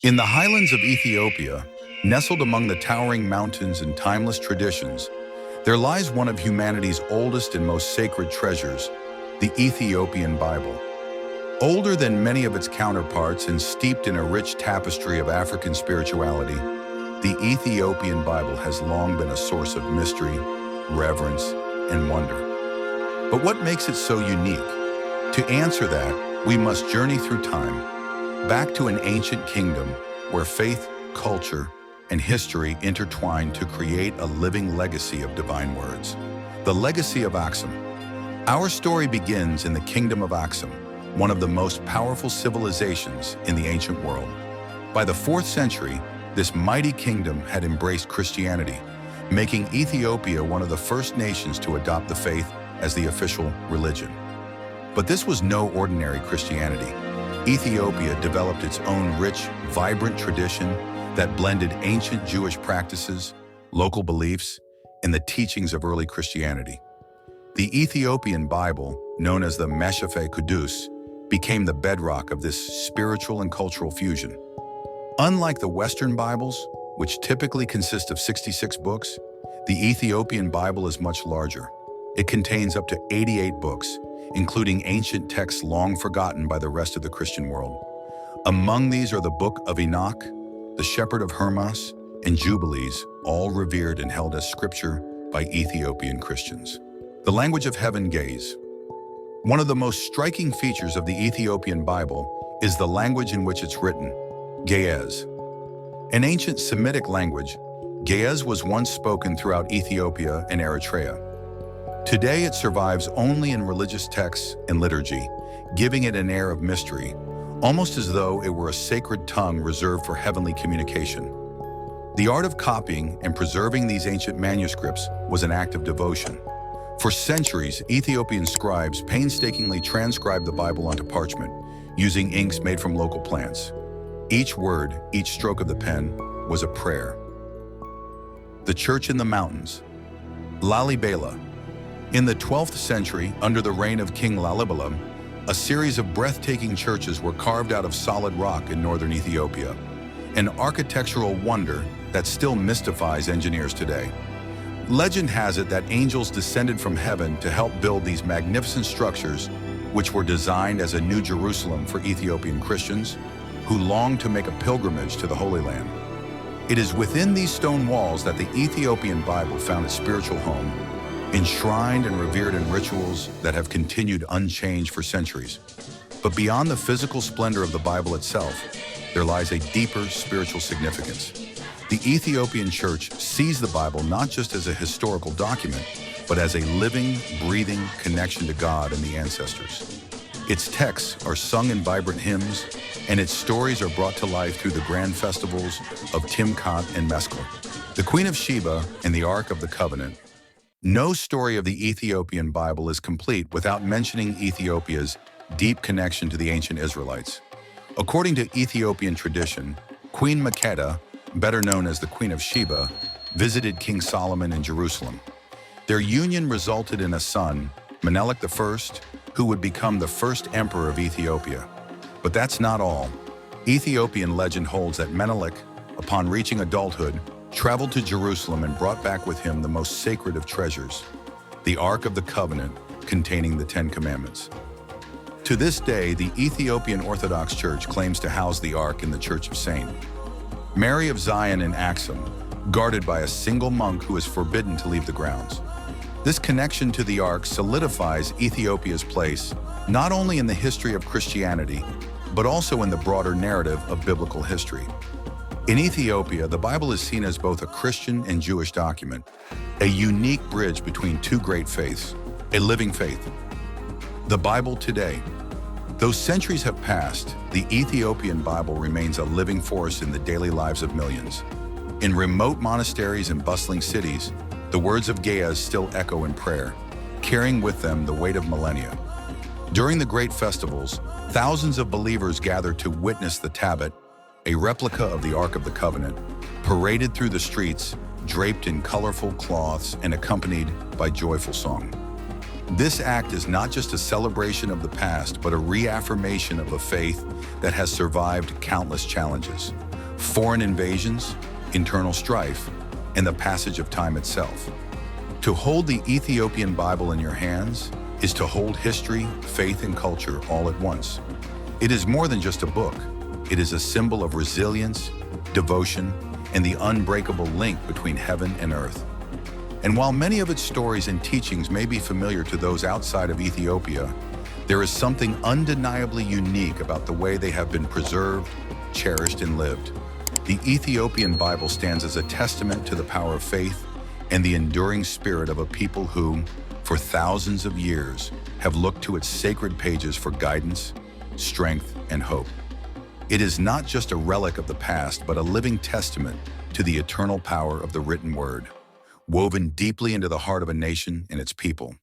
In the highlands of Ethiopia, nestled among the towering mountains and timeless traditions, there lies one of humanity's oldest and most sacred treasures, the Ethiopian Bible. Older than many of its counterparts and steeped in a rich tapestry of African spirituality, the Ethiopian Bible has long been a source of mystery, reverence, and wonder. But what makes it so unique? To answer that, we must journey through time, back to an ancient kingdom where faith, culture, and history intertwine to create a living legacy of divine words. The legacy of Aksum. Our story begins in the kingdom of Aksum, one of the most powerful civilizations in the ancient world. By the 4th century, this mighty kingdom had embraced Christianity, making Ethiopia one of the first nations to adopt the faith as the official religion. But this was no ordinary Christianity. Ethiopia developed its own rich, vibrant tradition that blended ancient Jewish practices, local beliefs, and the teachings of early Christianity. The Ethiopian Bible, known as the Meshafe Kudus, became the bedrock of this spiritual and cultural fusion. Unlike the Western Bibles, which typically consist of 66 books, the Ethiopian Bible is much larger. It contains up to 88 books, including ancient texts long forgotten by the rest of the Christian world. Among these are the Book of Enoch, the Shepherd of Hermas, and Jubilees, all revered and held as scripture by Ethiopian Christians. The language of heaven gaze. One of the most striking features of the Ethiopian Bible is the language in which it's written, Ge'ez. An ancient Semitic language, Ge'ez was once spoken throughout Ethiopia and Eritrea. Today it survives only in religious texts and liturgy, giving it an air of mystery, almost as though it were a sacred tongue reserved for heavenly communication. The art of copying and preserving these ancient manuscripts was an act of devotion. For centuries, Ethiopian scribes painstakingly transcribed the Bible onto parchment, using inks made from local plants. Each word, each stroke of the pen, was a prayer. The Church in the Mountains. Lalibela. In the 12th century, under the reign of King Lalibela, a series of breathtaking churches were carved out of solid rock in northern Ethiopia, an architectural wonder that still mystifies engineers today. Legend has it that angels descended from heaven to help build these magnificent structures, which were designed as a new Jerusalem for Ethiopian Christians who longed to make a pilgrimage to the Holy Land. It is within these stone walls that the Ethiopian Bible found its spiritual home, enshrined and revered in rituals that have continued unchanged for centuries. But beyond the physical splendor of the Bible itself, there lies a deeper spiritual significance. The Ethiopian Church sees the Bible not just as a historical document, but as a living, breathing connection to God and the ancestors. Its texts are sung in vibrant hymns, and its stories are brought to life through the grand festivals of Timkat and Meskel. The Queen of Sheba and the Ark of the Covenant. No story of the Ethiopian Bible is complete without mentioning Ethiopia's deep connection to the ancient Israelites. According to Ethiopian tradition, Queen Makeda, better known as the Queen of Sheba, visited King Solomon in Jerusalem. Their union resulted in a son, Menelik I, who would become the first emperor of Ethiopia. But that's not all. Ethiopian legend holds that Menelik, upon reaching adulthood, traveled to Jerusalem and brought back with him the most sacred of treasures, the Ark of the Covenant containing the 10 Commandments. To this day, the Ethiopian Orthodox Church claims to house the Ark in the Church of St. Mary of Zion in Aksum, guarded by a single monk who is forbidden to leave the grounds. This connection to the Ark solidifies Ethiopia's place not only in the history of Christianity, but also in the broader narrative of biblical history. In Ethiopia, the Bible is seen as both a Christian and Jewish document, a unique bridge between two great faiths, a living faith. The Bible today. Though centuries have passed, the Ethiopian Bible remains a living force in the daily lives of millions. In remote monasteries and bustling cities, the words of Ge'ez still echo in prayer, carrying with them the weight of millennia. During the great festivals, thousands of believers gather to witness the tablet, a replica of the Ark of the Covenant, paraded through the streets, draped in colorful cloths and accompanied by joyful song. This act is not just a celebration of the past, but a reaffirmation of a faith that has survived countless challenges. foreign invasions, internal strife, and the passage of time itself. To hold the Ethiopian Bible in your hands is to hold history, faith, and culture all at once. It is more than just a book. It is a symbol of resilience, devotion, and the unbreakable link between heaven and earth. And while many of its stories and teachings may be familiar to those outside of Ethiopia, there is something undeniably unique about the way they have been preserved, cherished, and lived. The Ethiopian Bible stands as a testament to the power of faith and the enduring spirit of a people who, for thousands of years, have looked to its sacred pages for guidance, strength, and hope. It is not just a relic of the past, but a living testament to the eternal power of the written word, woven deeply into the heart of a nation and its people.